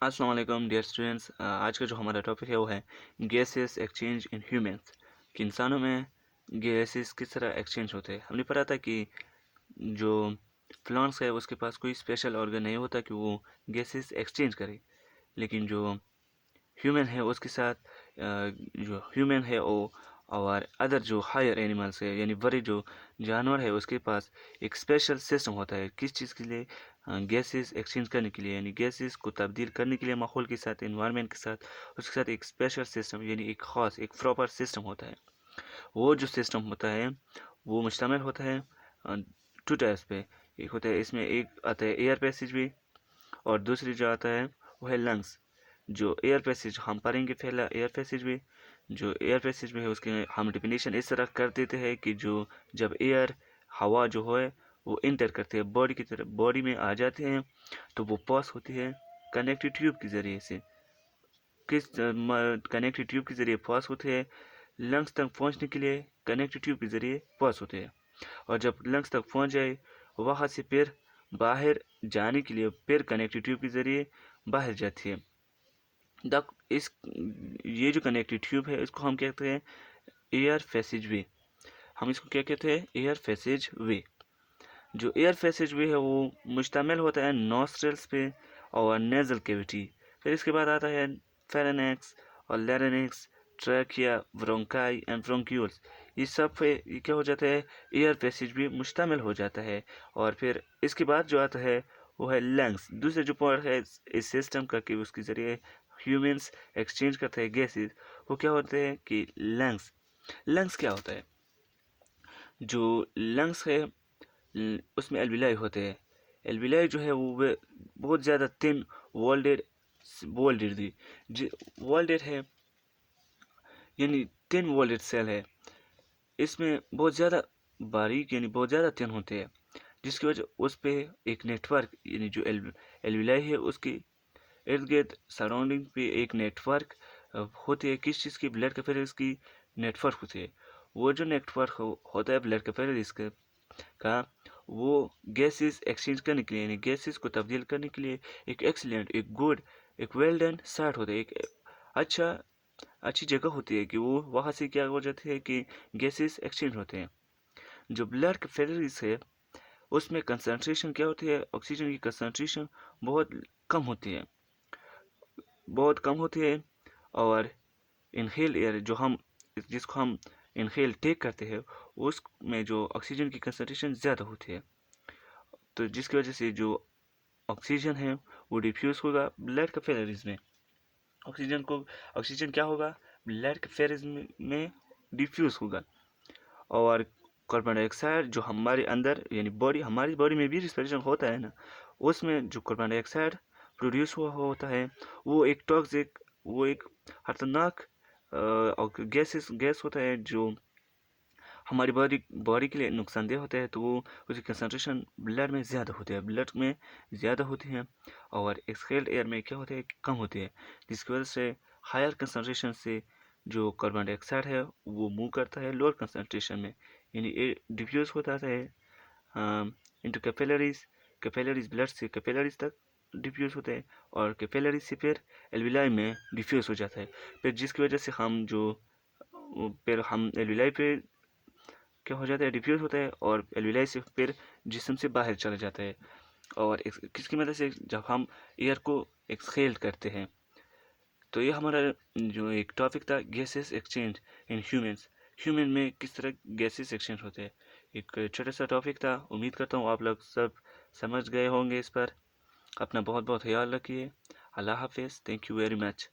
अस्सलाम वालेकुम dear students. आज का जो हमारा टॉपिक है वो है गैसेस एक्सचेंज इन ह्यूमंस कि इंसानों में गैसेस किस तरह एक्सचेंज होते हैं। हमने पढ़ा था कि जो प्लांट्स है उसके पास कोई स्पेशल ऑर्गन नहीं होता कि वो गैसेस एक्सचेंज करे, लेकिन जो ह्यूमन है उसके साथ जो ह्यूमन है वो और अदर जो हायर एनिमल्स है यानी बड़े जो जानवर है उसके पास एक स्पेशल सिस्टम होता है किस चीज़ के लिए, गैसेस एक्सचेंज करने के लिए, यानी गैसेस को तब्दील करने के लिए माहौल के साथ, इन्वायरमेंट के साथ, उसके साथ एक स्पेशल सिस्टम यानी एक ख़ास एक प्रॉपर सिस्टम होता है। वो जो सिस्टम होता है वो मुश्तमिल होता है टू टाइप्स पे। एक होता है, इसमें एक आता है एयर पैसेज वे और दूसरी जो आता है वो है लंग्स। जो एयर पैसेज हम पढ़ेंगे पहला एयर पैसेज वे। जो एयर पैसेज में है उसके हम डिफिनेशन इस तरह कर देते हैं कि जो जब एयर हवा जो है वो इंटर करते हैं बॉडी की तरफ, बॉडी में आ जाते हैं तो वो पास होती है कनेक्टिव ट्यूब के ज़रिए से। किस कनेक्टिव ट्यूब के ज़रिए पास होते हैं लंग्स तक पहुंचने के लिए, कनेक्टिव ट्यूब के ज़रिए पास होते हैं। और जब लंग्स तक पहुंच जाए वहाँ से फिर बाहर जाने के लिए फिर कनेक्टिव ट्यूब के ज़रिए बाहर जाती है। द इस ये जो कनेक्टिव ट्यूब है इसको हम कहते हैं एयर पैसेज वे। हम इसको क्या कहते हैं? एयर पैसेज वे। जो एयर पैसेज वे है वो मुश्तमिल होता है नॉस्ट्रल्स पे और नेजल कैविटी। फिर इसके बाद आता है फेरेनेक्स और larynx, trachea, bronchi and bronchioles. ये सब पे ये क्या हो जाता है? एयर पैसेज भी मुश्तमिल हो जाता है। और फिर इसके बाद जो आता है वो है लंग्स। दूसरे जो पार्ट है इस सिस्टम का कि उसके ज़रिए ह्यूमंस एक्सचेंज करते हैं गैसेज, वो क्या होते हैं कि लंग्स। लंग्स क्या होता है? जो लंग्स है उसमें एल्विलाई होते हैं। एल्विलाई जो है वो बहुत ज़्यादा थिन वॉल्डेड वॉल्डेड दी वॉल्डेड है, यानी थिन वॉल्डेड सेल है। इसमें बहुत ज़्यादा बारीक यानी बहुत ज़्यादा थिन होते हैं, जिसकी वजह उस पे एक नेटवर्क यानी जो एल्विलाई है उसके इर्द गिर्द सराउंडिंग पे एक नेटवर्क होती है। किस चीज़ की? ब्लड कैपिलरीज की नेटवर्क होती है। वो जो नेटवर्क होता है ब्लड कैपिलरीज का वो गैसेस एक्सचेंज करने के लिए यानी गैसेस को तब्दील करने के लिए एक एक्सीलेंट, एक गुड, एक वेल डन साइट होता है, एक अच्छा अच्छी जगह होती है कि वो वहाँ से क्या हो जाती है कि गैसेस एक्सचेंज होते हैं। जो ब्लड कैपिलरीज है उसमें कंसंट्रेशन क्या होती है? ऑक्सीजन की कंसंट्रेशन बहुत कम होती है, बहुत कम होती है। और इनहेल एयर जो हम जिसको हम इनहेल टेक करते हैं उसमें जो ऑक्सीजन की कंसंट्रेशन ज़्यादा होती है, तो जिसकी वजह से जो ऑक्सीजन है वो डिफ्यूज़ होगा ब्लड कैपिलरीज में। ऑक्सीजन क्या होगा? ब्लड कैपिलरीज में डिफ्यूज़ होगा। और कार्बन डाइऑक्साइड जो हमारे अंदर यानी हमारी बॉडी में भी रिस्पिरेशन होता है ना, उसमें जो कार्बन डाइऑक्साइड प्रोड्यूस हुआ होता है वो एक टॉक्सिक, वो एक खतरनाक गैस होता है जो हमारी बॉडी बॉडी के लिए नुकसानदेह होता है। तो वो उसकी कंसनट्रेशन ब्लड में ज़्यादा होती है, ब्लड में ज़्यादा होती है। और एक्सहेल्ड एयर में क्या होता है? कम होती है, जिसकी वजह से हायर कंसनट्रेशन से जो कार्बन डाइऑक्साइड है वो मूव करता है लोअर कंसनट्रेशन में, यानी डिफ्यूज़ होता है इंटू कैपिलरीज। कैपिलरीज ब्लड से कैपिलरीज तक डिफ्यूज़ होते हैं और कैपिलरीज से फिर एल्विलाई में डिफ्यूज़ हो जाता है। फिर जिसकी वजह से फिर हम एल्विलाई पे क्या हो जाता है? डिफ्यूज़ होता है और एल्विलाई से फिर जिस्म से बाहर चला जाता है। और किसकी मदद से? जब हम एयर को एक्सहेल करते हैं। तो ये हमारा जो एक टॉपिक था gases exchange in humans. Human में किस तरह गैसेस एक्सचेंज होते हैं, एक छोटा सा टॉपिक था। उम्मीद करता हूँ आप लोग सब समझ गए होंगे इस पर। अपना बहुत बहुत ख्याल रखिए। अल्लाह हाफिज़। Thank you very much.